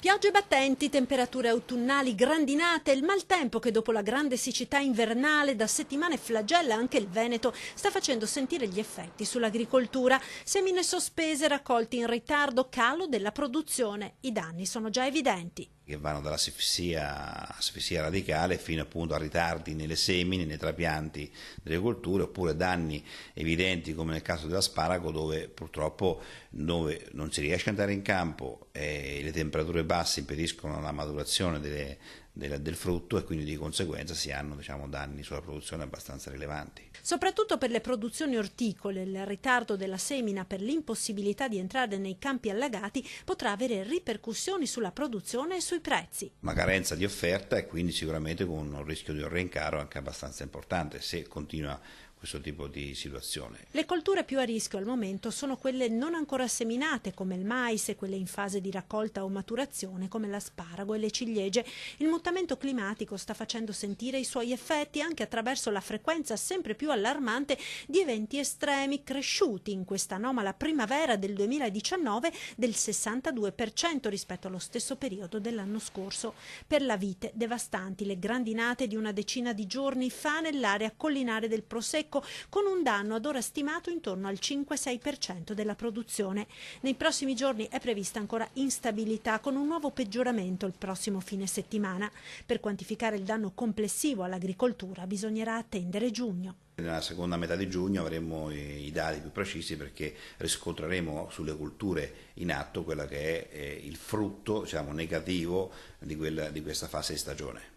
Piogge battenti, temperature autunnali grandinate, il maltempo che dopo la grande siccità invernale da settimane flagella anche il Veneto sta facendo sentire gli effetti sull'agricoltura. Semine sospese, raccolti in ritardo, calo della produzione. I danni sono già evidenti. Che vanno dall'asfissia radicale fino appunto a ritardi nelle semine, nei trapianti delle colture, oppure danni evidenti come nel caso dell'asparago dove purtroppo non si riesce ad andare in campo e le temperature basse impediscono la maturazione del frutto e quindi di conseguenza si hanno danni sulla produzione abbastanza rilevanti. Soprattutto per le produzioni orticole, il ritardo della semina per l'impossibilità di entrare nei campi allagati potrà avere ripercussioni sulla produzione e sui prezzi. Una carenza di offerta e quindi sicuramente con un rischio di un rincaro anche abbastanza importante se continua questo tipo di situazione. Le colture più a rischio al momento sono quelle non ancora seminate come il mais e quelle in fase di raccolta o maturazione come l'asparago e le ciliegie. Il mutamento climatico sta facendo sentire i suoi effetti anche attraverso la frequenza sempre più allarmante di eventi estremi cresciuti in questa anomala primavera del 2019 del 62% rispetto allo stesso periodo dell'anno scorso. Per la vite devastanti le grandinate di una decina di giorni fa nell'area collinare del Prosecco con un danno ad ora stimato intorno al 5-6% della produzione. Nei prossimi giorni è prevista ancora instabilità con un nuovo peggioramento il prossimo fine settimana. Per quantificare il danno complessivo all'agricoltura bisognerà attendere giugno. Nella seconda metà di giugno avremo i dati più precisi perché riscontreremo sulle colture in atto quella che è il frutto negativo di questa fase di stagione.